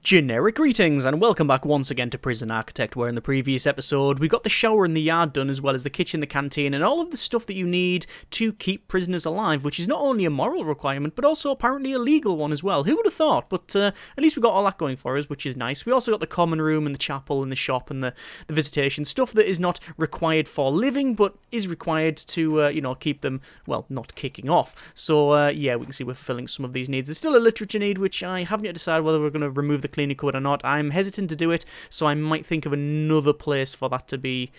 Generic greetings and welcome back once again to Prison Architect, where in the previous episode we got the shower and the yard done, as well as the kitchen, the canteen, and all of the stuff that you need to keep prisoners alive, which is not only a moral requirement but also apparently a legal one as well. Who would have thought? But at least we got all that going for us, which is nice. We also got the common room and the chapel and the shop and the visitation, stuff that is not required for living but is required to keep them, well, not kicking off. So yeah, we can see we're fulfilling some of these needs. There's still a literature need, which I haven't yet decided whether we're going to remove the cleaning code or not. I'm hesitant to do it, so I might think of another place for that to be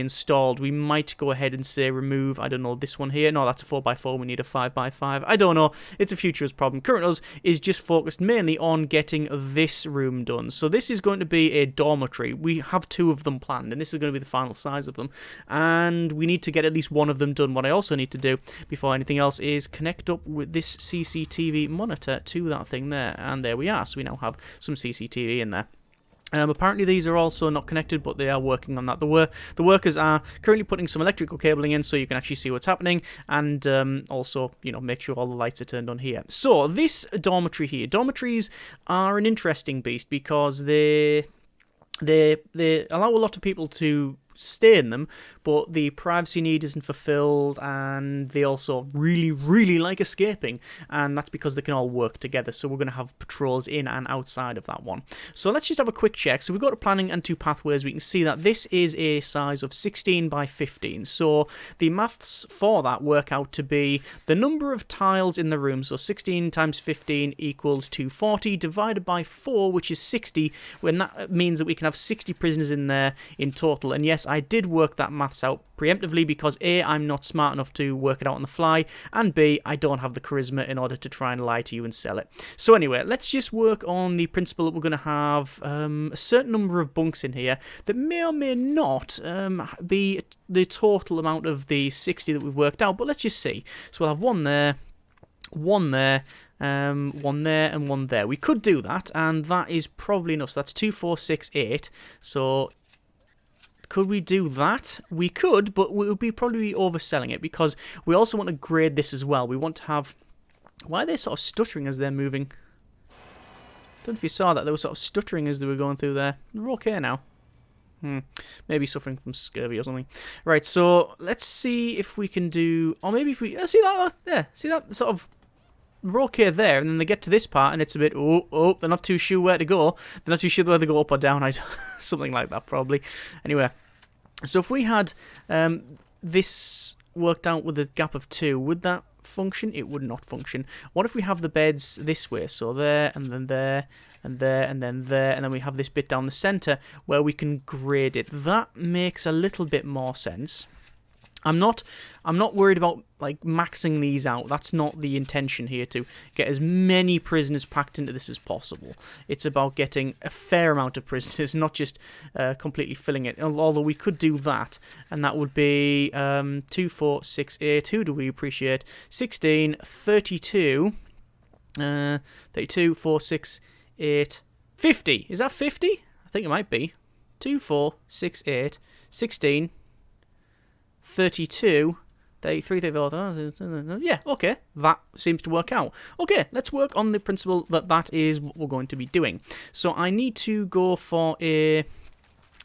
installed. We might go ahead and say remove, I don't know, this one here. No, that's a 4x4. We need a 5x5. I don't know. It's a futurist problem. Current us is just focused mainly on getting this room done. So this is going to be a dormitory. We have two of them planned, and this is going to be the final size of them. And we need to get at least one of them done. What I also need to do before anything else is connect up with this CCTV monitor to that thing there. And there we are. So we now have some CCTV in there. Apparently these are also not connected, but they are working on that. The workers are currently putting some electrical cabling in so you can actually see what's happening, and also, make sure all the lights are turned on here. So this dormitory here, dormitories are an interesting beast because they allow a lot of people to stay in them, but the privacy need isn't fulfilled, and they also really like escaping, and that's because they can all work together. So we're going to have patrols in and outside of that one. So let's just have a quick check. So we've got to planning and two pathways. We can see that this is a size of 16 by 15. So the maths for that work out to be the number of tiles in the room. So 16 times 15 equals 240 divided by 4, which is 60, when that means that we can have 60 prisoners in there in total. And yes, I did work that maths out preemptively because A, I'm not smart enough to work it out on the fly, and B, I don't have the charisma in order to try and lie to you and sell it. So anyway, let's just work on the principle that we're going to have a certain number of bunks in here that may or may not be the total amount of the 60 that we've worked out, but let's just see. So we'll have one there, one there, one there, and one there. We could do that, and that is probably enough. So that's 2, 4, 6, 8. So could we do that? We could, but we would probably be overselling it because we also want to grade this as well. We want to have... Why are they sort of stuttering as they're moving? I don't know if you saw that. They were sort of stuttering as they were going through there. They're okay now. Maybe suffering from scurvy or something. Right, so let's see if we can do... Or maybe if we... see that? Yeah, see that sort of... We're okay there, and then they get to this part, and it's a bit, they're not too sure where to go. They're not too sure whether to go up or down. Something like that, probably. Anyway, so if we had this worked out with a gap of 2, would that function? It would not function. What if we have the beds this way? So there, and then there, and there, and then there, and then we have this bit down the centre where we can grade it. That makes a little bit more sense. I'm not worried about like maxing these out. That's not the intention here, to get as many prisoners packed into this as possible. It's about getting a fair amount of prisoners, not just completely filling it. Although we could do that, and that would be 2, 4, 6, 8. Who do we appreciate? 16, 32, 32, 4, 6, 8, 50. Is that 50? I think it might be. 2, 4, 6, 8, 16... 32, 33, 34, yeah, okay, that seems to work out. Okay, let's work on the principle that that is what we're going to be doing. So I need to go for a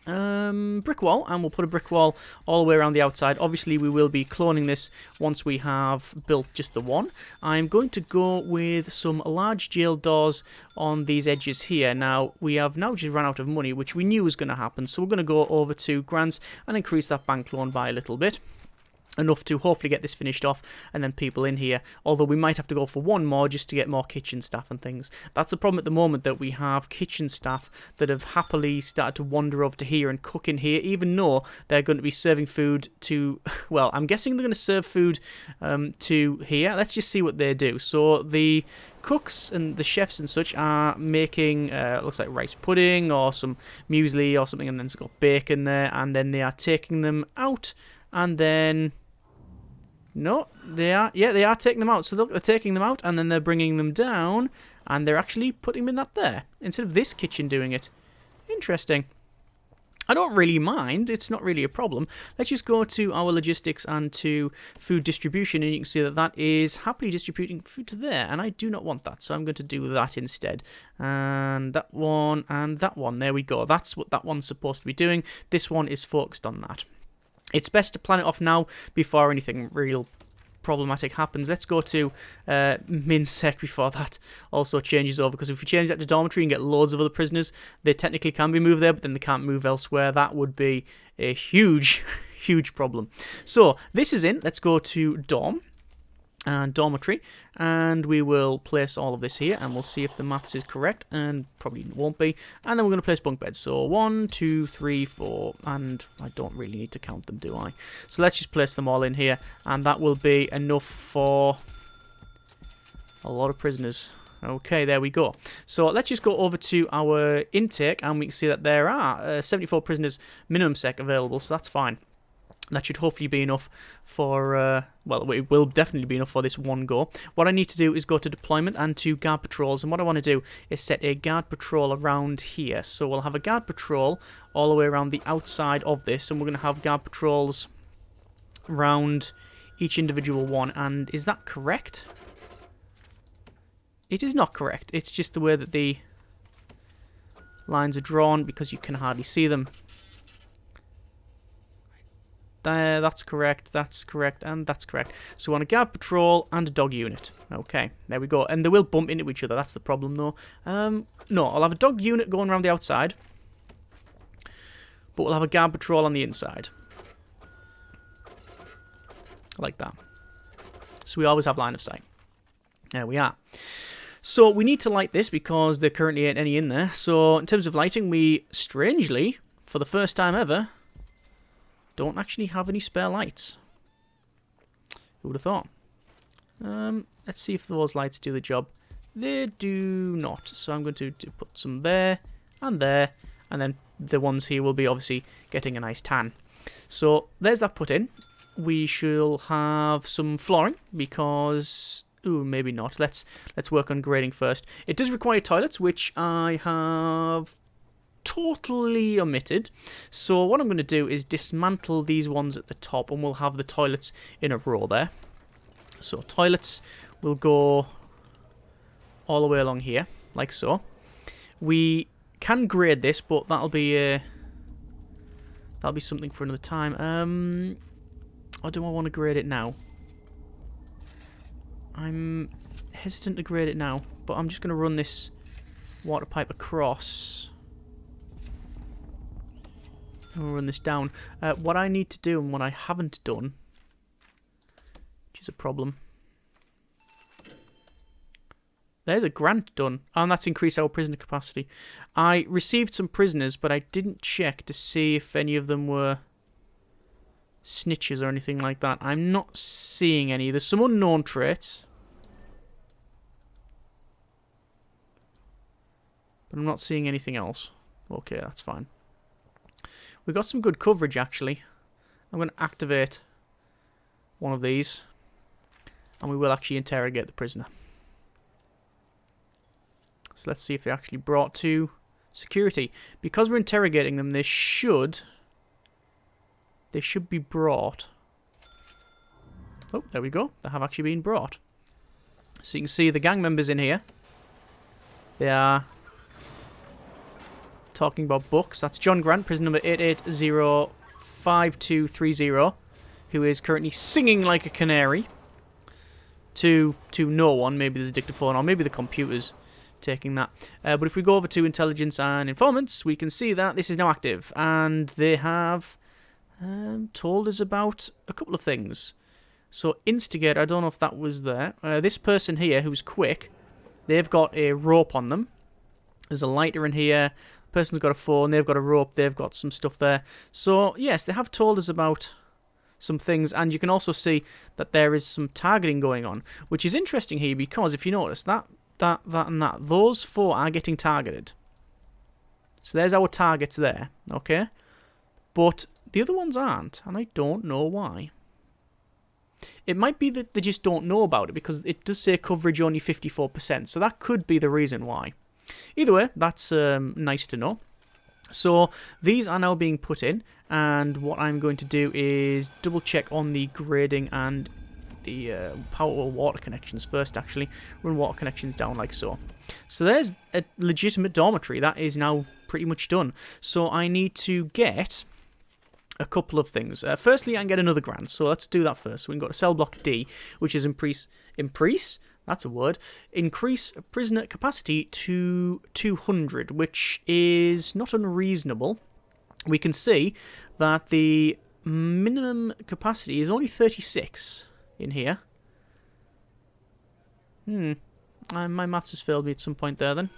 brick wall, and we'll put a brick wall all the way around the outside. Obviously, we will be cloning this once we have built just the one. I'm going to go with some large jail doors on these edges here. Now, we have now just run out of money, which we knew was going to happen, so we're going to go over to grants and increase that bank loan by a little bit. Enough to hopefully get this finished off and then people in here, although we might have to go for one more just to get more kitchen staff and things. That's the problem at the moment, that we have kitchen staff that have happily started to wander over to here and cook in here, even though they're going to be serving food to, well, I'm guessing they're going to serve food to here. Let's just see what they do. So the cooks and the chefs and such are making, looks like rice pudding or some muesli or something, and then it's got bacon there, and then they are taking them out, and then... No, they are. Yeah, they are taking them out. So look, they're taking them out, and then they're bringing them down, and they're actually putting them in that there instead of this kitchen doing it. Interesting. I don't really mind. It's not really a problem. Let's just go to our logistics and to food distribution, and you can see that that is happily distributing food to there, and I do not want that, so I'm going to do that instead. And that one, and that one. There we go. That's what that one's supposed to be doing. This one is focused on that. It's best to plan it off now before anything real problematic happens. Let's go to MinSec before that also changes over, because if we change that to dormitory and get loads of other prisoners, they technically can be moved there, but then they can't move elsewhere. That would be a huge, huge problem. So this is in. Let's go to dorm and dormitory, and we will place all of this here, and we'll see if the maths is correct, and probably won't be. And then we're going to place bunk beds. So 1, 2, 3, 4, and I don't really need to count them, do I? So let's just place them all in here, and that will be enough for a lot of prisoners. Okay, there we go. So let's just go over to our intake, and we can see that there are 74 prisoners minimum sec available, so that's fine. That should hopefully be enough for, well, it will definitely be enough for this one go. What I need to do is go to deployment and to guard patrols, and what I want to do is set a guard patrol around here. So we'll have a guard patrol all the way around the outside of this, and we're going to have guard patrols around each individual one. And is that correct? It is not correct. It's just the way that the lines are drawn, because you can hardly see them. That's correct, and that's correct. So we want a guard patrol and a dog unit. Okay, there we go. And they will bump into each other, that's the problem though. No, I'll have a dog unit going around the outside, but we'll have a guard patrol on the inside. Like that. So we always have line of sight. There we are. So we need to light this because there currently ain't any in there. So in terms of lighting, we, strangely, for the first time ever, don't actually have any spare lights. Who would have thought? Let's see if those lights do the job. They do not. So I'm going to put some there, and then the ones here will be obviously getting a nice tan. So there's that put in. We shall have some flooring because... Ooh, maybe not. Let's work on grading first. It does require toilets, which I have totally omitted. So what I'm going to do is dismantle these ones at the top, and we'll have the toilets in a row there. So toilets will go all the way along here, like so. We can grade this, but that'll be something for another time. Or do I want to grade it now? I'm hesitant to grade it now, but I'm just going to run this water pipe across. We'll run this down. What I need to do and what I haven't done, which is a problem. There's a grant done, and that's increased our prisoner capacity. I received some prisoners, but I didn't check to see if any of them were snitches or anything like that. I'm not seeing any. There's some unknown traits, but I'm not seeing anything else. Okay, that's fine. We got some good coverage, actually. I'm going to activate one of these, and we will actually interrogate the prisoner. So let's see if they're actually brought to security. Because we're interrogating them, they should be brought. Oh, there we go. They have actually been brought. So you can see the gang members in here. They are talking about books. That's John Grant, prisoner number 8805230, who is currently singing like a canary to no one. Maybe there's a dictaphone, or maybe the computer's taking that. But if we go over to intelligence and informants, we can see that this is now active, and they have told us about a couple of things. So instigate, I don't know if that was there. This person here who's quick, they've got a rope on them. There's a lighter in here. The person's got a phone, they've got a rope, they've got some stuff there. So yes, they have told us about some things, and you can also see that there is some targeting going on, which is interesting here because if you notice that, and that, those four are getting targeted. So there's our targets there, okay? But the other ones aren't, and I don't know why. It might be that they just don't know about it, because it does say coverage only 54%, so that could be the reason why. Either way, that's nice to know. So these are now being put in, and what I'm going to do is double check on the grading and the power or water connections first. Actually, run water connections down like so. So there's a legitimate dormitory that is now pretty much done. So I need to get a couple of things. Firstly, I can get another grant, so let's do that first. So we can go to cell block D, which is increase. That's a word. Increase prisoner capacity to 200, which is not unreasonable. We can see that the minimum capacity is only 36 in here. My maths has failed me at some point there then.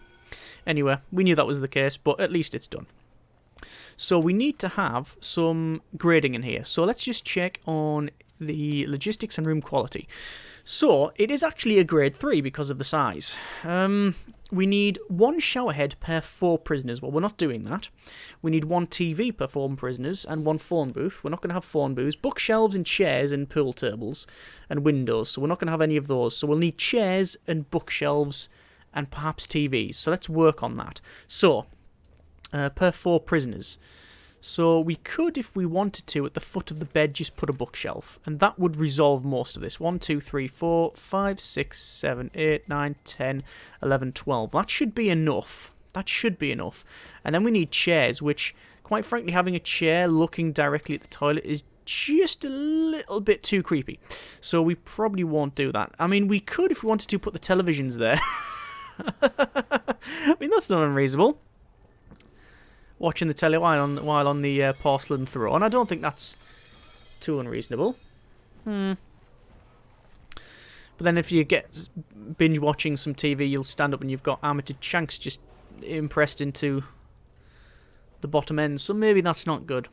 Anyway, we knew that was the case, but at least it's done. So we need to have some grading in here. So let's just check on the logistics and room quality. So it is actually a grade 3 because of the size. We need 1 showerhead per 4 prisoners. Well, we're not doing that. We need 1 TV per 4 prisoners and 1 phone booth. We're not going to have phone booths. Bookshelves and chairs and pool tables and windows. So we're not going to have any of those. So we'll need chairs and bookshelves and perhaps TVs. So let's work on that. So per 4 prisoners. So we could, if we wanted to, at the foot of the bed, just put a bookshelf. And that would resolve most of this. 1, 2, 3, 4, 5, 6, 7, 8, 9, 10, 11, 12. That should be enough. That should be enough. And then we need chairs, which, quite frankly, having a chair looking directly at the toilet is just a little bit too creepy. So we probably won't do that. I mean, we could, if we wanted to, put the televisions there. I mean, that's not unreasonable. Watching the telly while on the porcelain throne. I don't think that's too unreasonable. But then if you get binge watching some TV, you'll stand up and you've got armoured shanks just impressed into the bottom end. So maybe that's not good.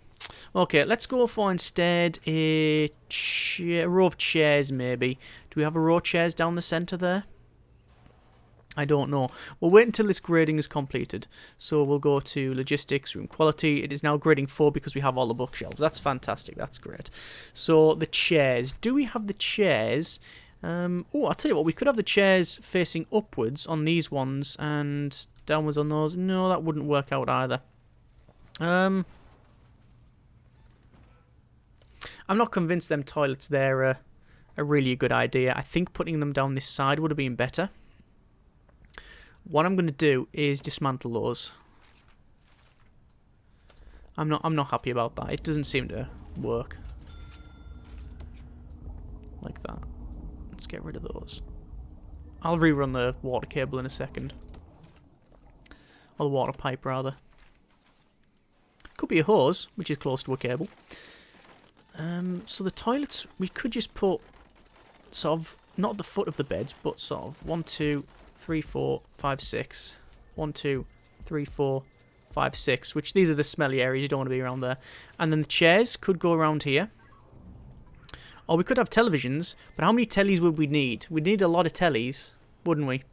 Okay, let's go for instead a row of chairs maybe. Do we have a row of chairs down the centre there? I don't know. We'll wait until this grading is completed. So we'll go to logistics, room quality. It is now grading 4 because we have all the bookshelves. That's fantastic. That's great. So the chairs. Do we have the chairs? Oh, I'll tell you what. We could have the chairs facing upwards on these ones and downwards on those. No, that wouldn't work out either. I'm not convinced them toilets there are really a good idea. I think putting them down this side would have been better. What I'm going to do is dismantle those. I'm not happy about that. It doesn't seem to work. Like that. Let's get rid of those. I'll rerun the water cable in a second. Or the water pipe, rather. Could be a hose, which is close to a cable. So the toilets, we could just put sort of, not at the foot of the beds, but sort of 1, 2, 3, 4, 5, 6. 1, 2, 3, 4, 5, 6. Which these are the smelly areas. You don't want to be around there. And then the chairs could go around here. Or we could have televisions. But how many tellies would we need? We'd need a lot of tellies, wouldn't we?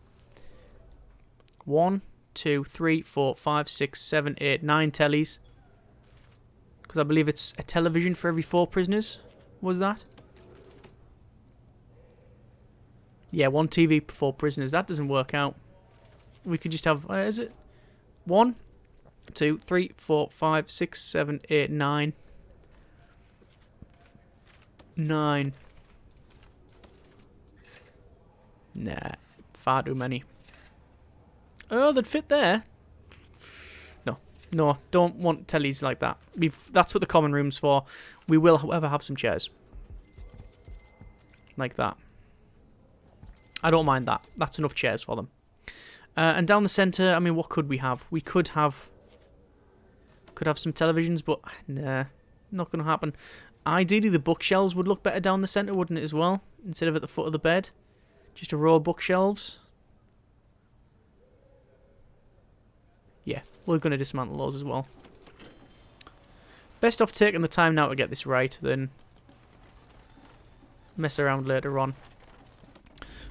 1, 2, 3, 4, 5, 6, 7, 8, 9 tellies. Because I believe it's a television for every 4 prisoners. Was that? Yeah, 1 TV per 4 prisoners. That doesn't work out. We could just have... is it? 1, 2, 3, 4, 5, 6, 7, 8, 9. 9. Nah. Far too many. Oh, they'd fit there. No, don't want tellies like that. That's what the common room's for. We will, however, have some chairs. Like that. I don't mind that. That's enough chairs for them. And down the centre, I mean, what could we have? We could have some televisions, but nah, not going to happen. Ideally, the bookshelves would look better down the centre, wouldn't it, as well? Instead of at the foot of the bed. Just a row of bookshelves. Yeah, we're going to dismantle those as well. Best off taking the time now to get this right than mess around later on.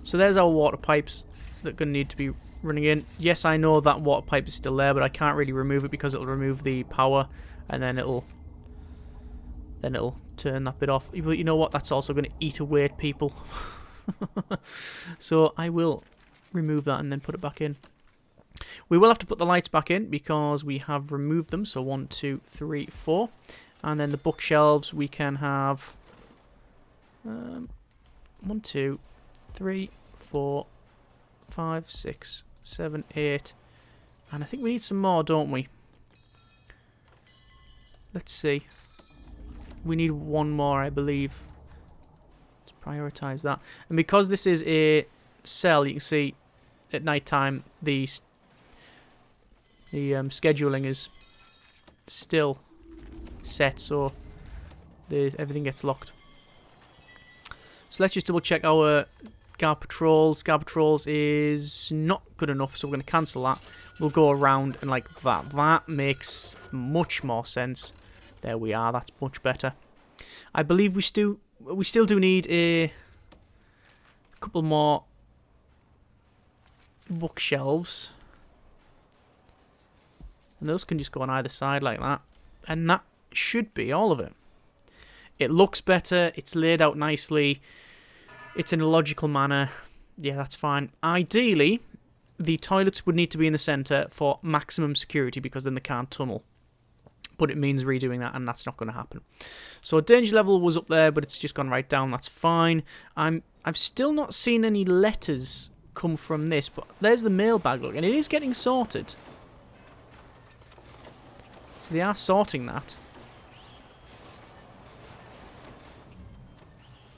So there's our water pipes that are going to need to be running in. Yes, I know that water pipe is still there, but I can't really remove it because it'll remove the power and then it'll turn that bit off. But you know what? That's also going to eat away at people. So I will remove that and then put it back in. We will have to put the lights back in because we have removed them. So 1, 2, 3, 4. And then the bookshelves we can have 1, 2, 3, 4, 5, 6, 7, 8. And I think we need some more, don't we? Let's see. We need one more, I believe. Let's prioritise that. And because this is a cell, you can see at night time the scheduling is still set, so everything gets locked. So let's just double check our guard patrols. Guard patrols is not good enough, so we're going to cancel that. We'll go around and like that. That makes much more sense. There we are. That's much better. I believe we still do need a couple more bookshelves. And those can just go on either side like that. And that should be all of it. It looks better. It's laid out nicely. It's in a logical manner. Yeah, that's fine. Ideally, the toilets would need to be in the centre for maximum security because then they can't tunnel. But it means redoing that, and that's not going to happen. So danger level was up there, but it's just gone right down. That's fine. I've still not seen any letters come from this, but there's the mailbag look, and it is getting sorted. So they are sorting that.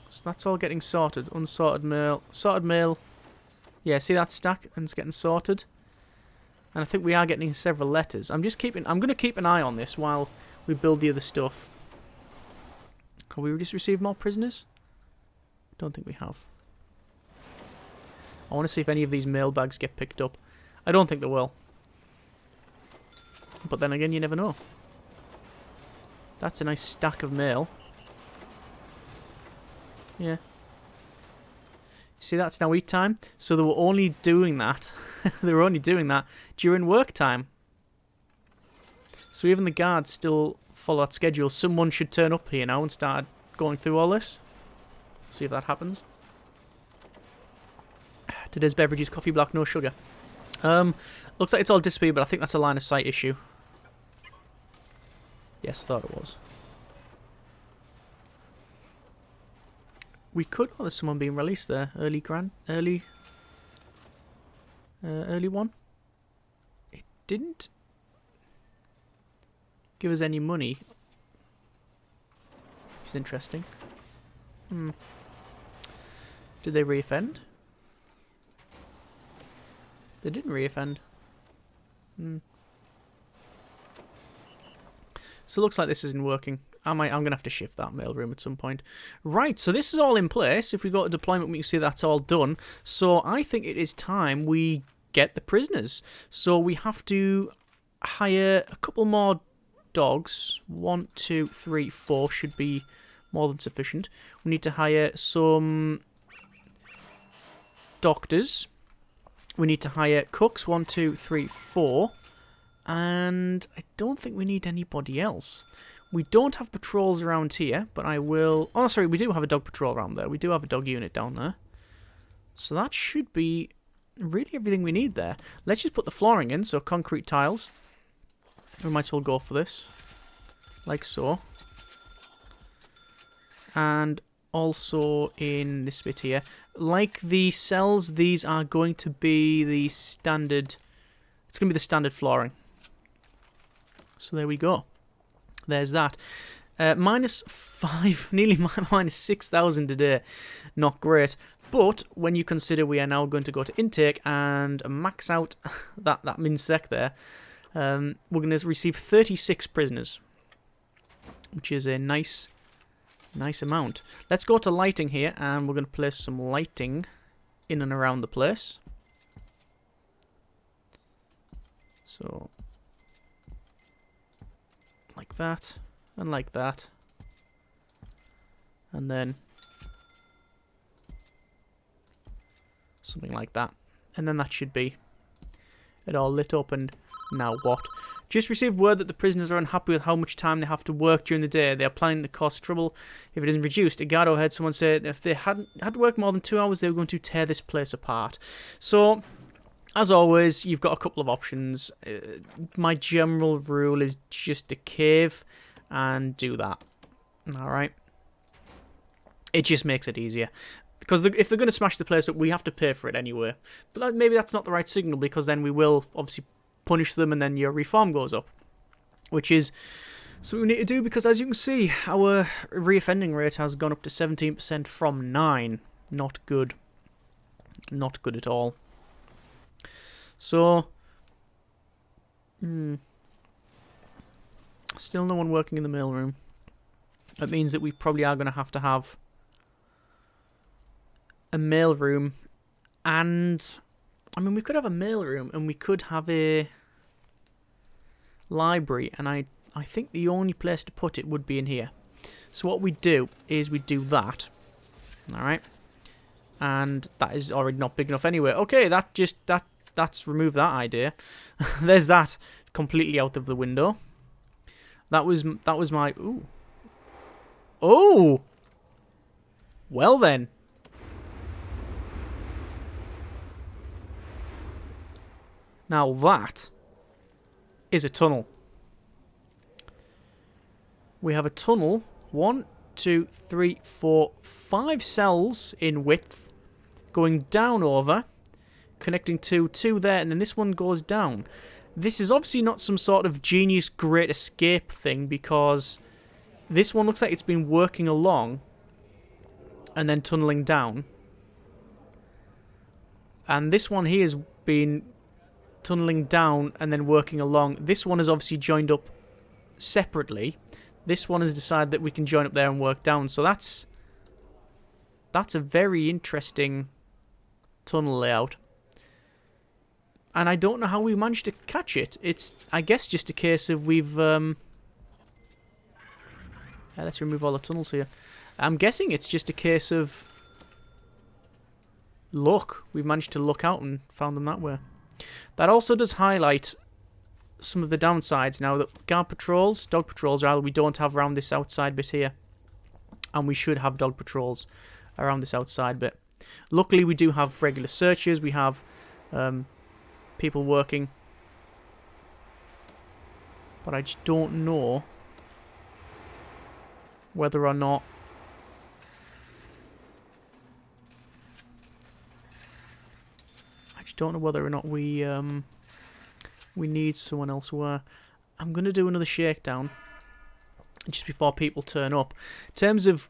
So that's all getting sorted. Unsorted mail. Sorted mail. Yeah, see that stack? And it's getting sorted. And I think we are getting several letters. I'm going to keep an eye on this while we build the other stuff. Have we just received more prisoners? Don't think we have. I want to see if any of these mailbags get picked up. I don't think they will. But then again, you never know. That's a nice stack of mail. Yeah. See, that's now eat time. So they were only doing that. They were only doing that during work time. So even the guards still follow that schedule. Someone should turn up here now and start going through all this. See if that happens. Today's beverages, coffee black, no sugar. Looks like it's all disappeared, but I think that's a line of sight issue. Yes, I thought it was. We could... Oh, there's someone being released there. Early one. It didn't give us any money. It's interesting. Did they reoffend? They didn't reoffend. So it looks like this isn't working. I'm going to have to shift that mailroom at some point. Right, so this is all in place. If we go to deployment, we can see that's all done. So I think it is time we get the prisoners. So we have to hire a couple more dogs. 1, 2, 3, 4 should be more than sufficient. We need to hire some doctors. We need to hire cooks. 1, 2, 3, 4. And I don't think we need anybody else. We don't have patrols around here, but I will... Oh, sorry, we do have a dog patrol around there. We do have a dog unit down there. So that should be really everything we need there. Let's just put the flooring in, so concrete tiles. We might as well go for this. Like so. And also in this bit here. Like the cells, these are going to be the standard... It's going to be the standard flooring. So there we go. There's that. -5, nearly -6,000 a day. Not great. But when you consider we are now going to go to intake and max out that minsec there, we're going to receive 36 prisoners, which is a nice amount. Let's go to lighting here, and we're going to place some lighting in and around the place. So... like that, and like that, and then something like that, and then that should be it all lit up. And now what? Just received word that the prisoners are unhappy with how much time they have to work during the day. They are planning to cause trouble if it isn't reduced. A guard overheard someone say if they had to work more than 2 hours, they were going to tear this place apart. So As always, you've got a couple of options. My general rule is just to cave and do that. Alright. It just makes it easier. Because if they're going to smash the place up, we have to pay for it anyway. But maybe that's not the right signal, because then we will obviously punish them and then your reform goes up. Which is something we need to do, because as you can see, our reoffending rate has gone up to 17% from 9%. Not good. Not good at all. So, still no one working in the mailroom. That means that we probably are going to have a mailroom, and I mean, we could have a mailroom and we could have a library, and I think the only place to put it would be in here. So what we do is we do that. Alright. And that is already not big enough anyway. Okay, that's removed that idea. There's that completely out of the window. That was my ooh. Oh. Well then. Now that is a tunnel. We have a tunnel. 1, 2, 3, 4, 5 cells in width, going down over, connecting to 2 there, and then this one goes down. This is obviously not some sort of genius great escape thing, because this one looks like it's been working along and then tunneling down. And this one here has been tunneling down and then working along. This one is obviously joined up separately. This one has decided that we can join up there and work down. So that's a very interesting tunnel layout. And I don't know how we managed to catch it. It's, I guess, just a case of we've... let's remove all the tunnels here. I'm guessing it's just a case of luck. We've managed to look out and found them that way. That also does highlight some of the downsides now, that dog patrols rather, we don't have around this outside bit here. And we should have dog patrols around this outside bit. Luckily, we do have regular searches. We have people working. But I just don't know whether or not we need someone elsewhere. I'm going to do another shakedown just before people turn up. In terms of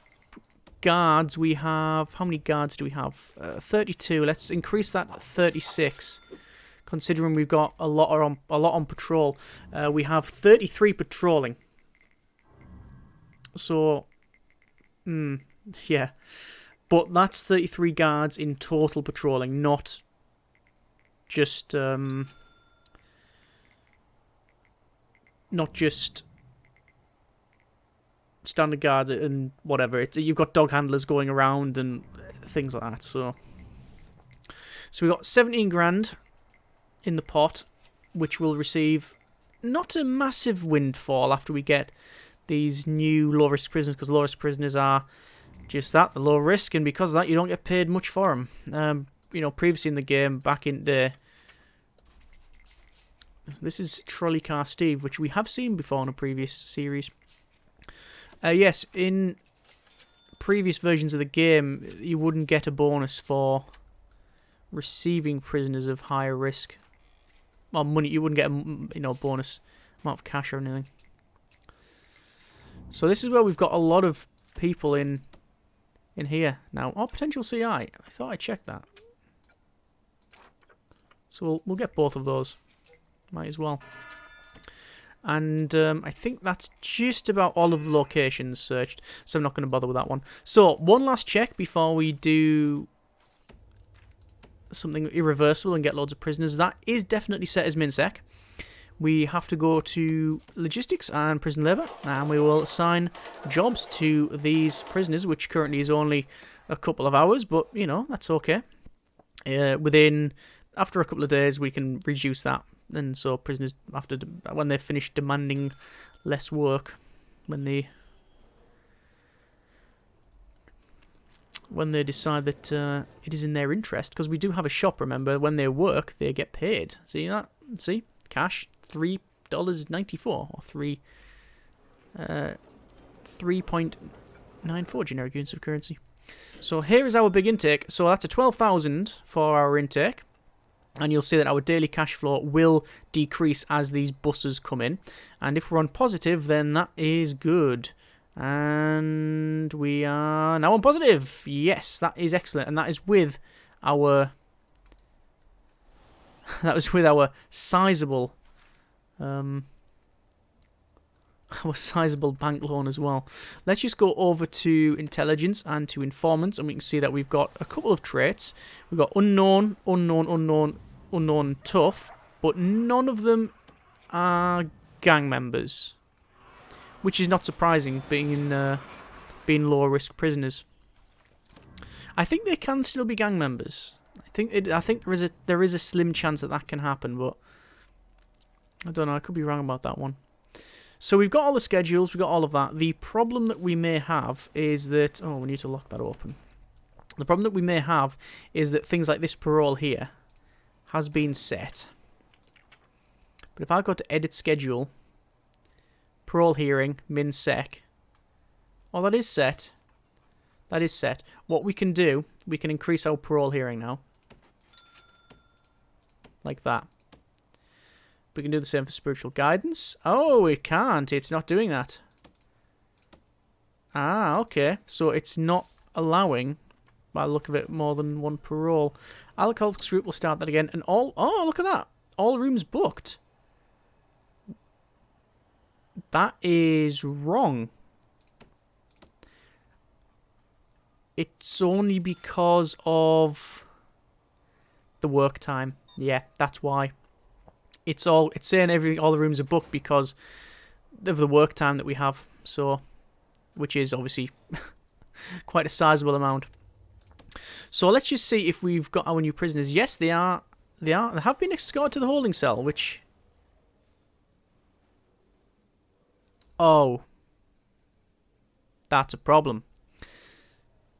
guards, we have... How many guards do we have? 32. Let's increase that to 36. Considering we've got a lot on patrol. We have 33 patrolling. So, yeah. But that's 33 guards in total patrolling, not just... not just standard guards and whatever. You've got dog handlers going around and things like that. So we've got 17 grand in the pot, which will receive not a massive windfall after we get these new low-risk prisoners, because low-risk prisoners are just that, the low risk, and because of that, you don't get paid much for them. You know, previously in the game, back in the... This is Trolley Car Steve, which we have seen before in a previous series. Yes, in previous versions of the game, you wouldn't get a bonus for receiving prisoners of higher risk. Well, money, you wouldn't get a bonus amount of cash or anything. So this is where we've got a lot of people in here now. Oh, potential CI. I thought I checked that. So we'll get both of those. Might as well. And I think that's just about all of the locations searched, so I'm not going to bother with that one. So, one last check before we do something irreversible and get loads of prisoners. That is definitely set as MinSec. We have to go to logistics and prison labour, and we will assign jobs to these prisoners, which currently is only a couple of hours, but, you know, that's okay. After a couple of days, we can reduce that. And so prisoners, when they're finished demanding less work, when they when they decide that it is in their interest, because we do have a shop. Remember, when they work, they get paid. See that? See, cash $3.94 or 3.94 generic units of currency. So here is our big intake. So that's a 12,000 for our intake. And you'll see that our daily cash flow will decrease as these buses come in. And if we're on positive, then that is good. And we are now on positive. Yes, that is excellent. And that is with our sizable bank loan as well. Let's just go over to intelligence and to informants, and we can see that we've got a couple of traits. We've got unknown, tough, but none of them are gang members, which is not surprising, being low risk prisoners. I think they can still be gang members. I think there is a slim chance that can happen, but I don't know. I could be wrong about that one. So we've got all the schedules, we've got all of that. The problem that we may have is that... Oh, we need to lock that open. The problem that we may have is that things like this parole here has been set. But if I go to edit schedule, parole hearing, min sec... Oh, that is set. That is set. What we can do, we can increase our parole hearing now. Like that. We can do the same for spiritual guidance. Oh, it can't. It's not doing that. Ah, okay. So it's not allowing, by the look of it, more than one parole. Alcoholics route will start that again. And all... Oh, look at that. All rooms booked. That is wrong. It's only because of the work time. Yeah, that's why. It's saying all the rooms are booked because of the work time that we have. So, which is obviously quite a sizable amount. So let's just see if we've got our new prisoners. Yes, they are. They have been escorted to the holding cell, which... Oh. That's a problem.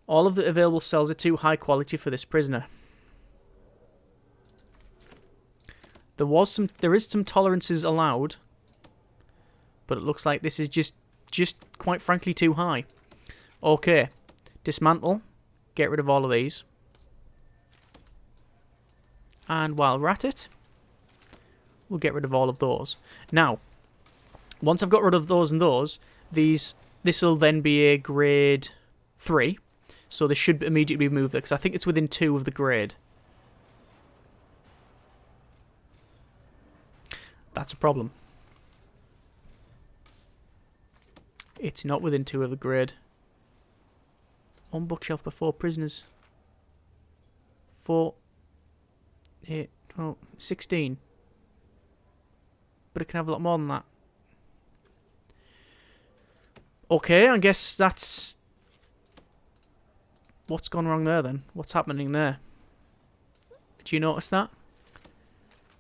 All of the available cells are too high quality for this prisoner. There is some tolerances allowed, but it looks like this is just quite frankly too high. Okay, dismantle, get rid of all of these, and while we're at it, we'll get rid of all of those. Now, once I've got rid of those and those, this will then be a grade 3, so they should immediately be moved there because I think it's within 2 of the grade. That's a problem. It's not within 2 of the grade. On bookshelf before prisoners. 4, 8, 12, 16. But it can have a lot more than that. Okay, I guess that's... What's gone wrong there then? What's happening there? Do you notice that?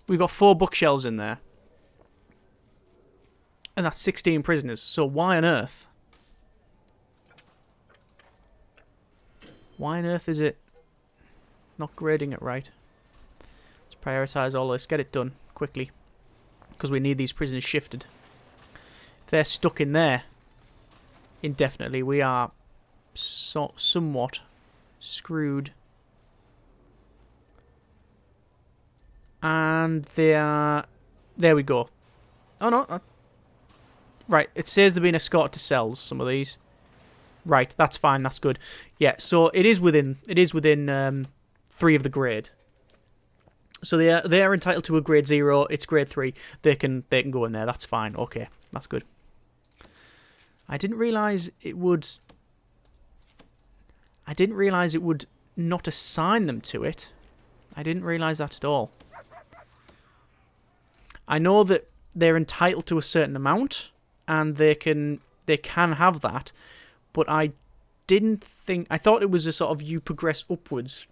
We've got 4 bookshelves in there. And that's 16 prisoners. So why on earth? Why on earth is it not grading it right? Let's prioritise all this. Get it done quickly. Because we need these prisoners shifted. If they're stuck in there indefinitely, we are somewhat screwed. And they are... There we go. Oh no... Right, it says they're being escorted to cells, some of these. Right, that's fine, that's good. Yeah, so it is within 3 of the grade. So they are entitled to a grade 0, it's grade 3. They can go in there, that's fine. Okay, that's good. I didn't realise it would not assign them to it. I didn't realise that at all. I know that they're entitled to a certain amount, and they can have that, but I thought it was a sort of you progress upwards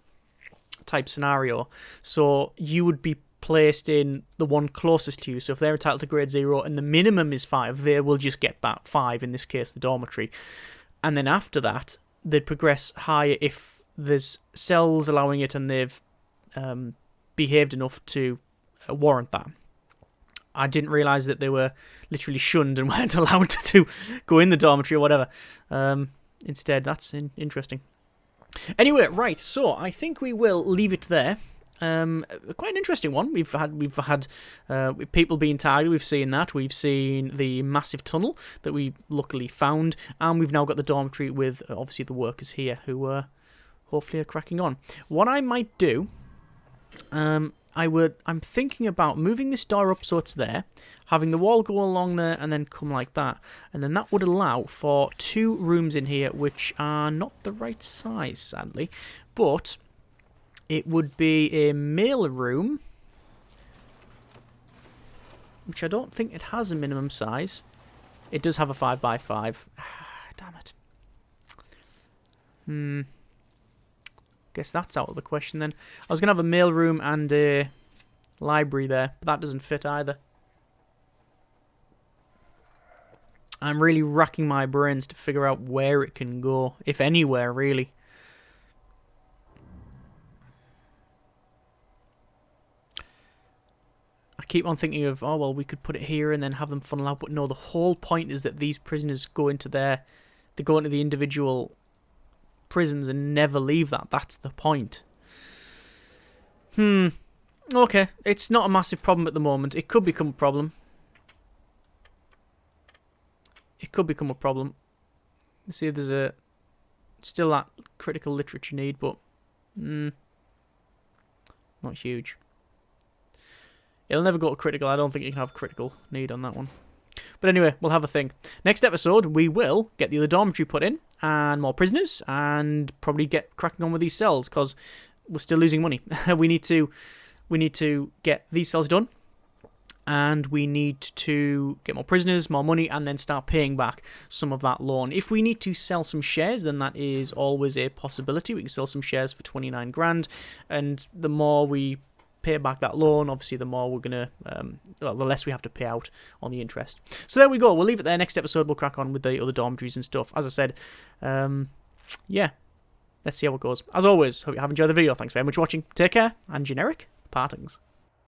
type scenario, so you would be placed in the one closest to you. So if they're entitled to grade 0 and the minimum is 5, they will just get that 5, in this case the dormitory, and then after that they'd progress higher if there's cells allowing it and they've behaved enough to warrant that. I didn't realise that they were literally shunned and weren't allowed to go in the dormitory or whatever. Instead, that's interesting. Anyway, right, so I think we will leave it there. Quite an interesting one. We've had people being targeted. We've seen that. We've seen the massive tunnel that we luckily found, and we've now got the dormitory with obviously the workers here who hopefully are cracking on. What I might do, I'm thinking about moving this door up so it's there, having the wall go along there and then come like that, and then that would allow for 2 rooms in here which are not the right size, sadly, but it would be a mailroom, which I don't think it has a minimum size. It does have a 5x5. Damn it. Guess that's out of the question then. I was going to have a mailroom and a library there, but that doesn't fit either. I'm really racking my brains to figure out where it can go, if anywhere, really. I keep on thinking of, oh, well, we could put it here and then have them funnel out, but no, the whole point is that these prisoners go into the individual prisons and never leave that. That's the point. Okay, it's not a massive problem at the moment. It could become a problem. You see, there's still that critical literature need, but not huge. It'll never go to critical. I don't think you can have critical need on that one. But anyway, we'll have a think. Next episode, we will get the other dormitory put in, and more prisoners, and probably get cracking on with these cells, because we're still losing money. we need to get these cells done, and we need to get more prisoners, more money, and then start paying back some of that loan. If we need to sell some shares, then that is always a possibility. We can sell some shares for 29 grand, and the more we pay back that loan, obviously the more we're gonna the less we have to pay out on the interest. So there we go. We'll leave it there. Next episode we'll crack on with the other dormitories and stuff. As I said, yeah, let's see how it goes. As always, hope you have enjoyed the video. Thanks very much for watching. Take care, and generic partings.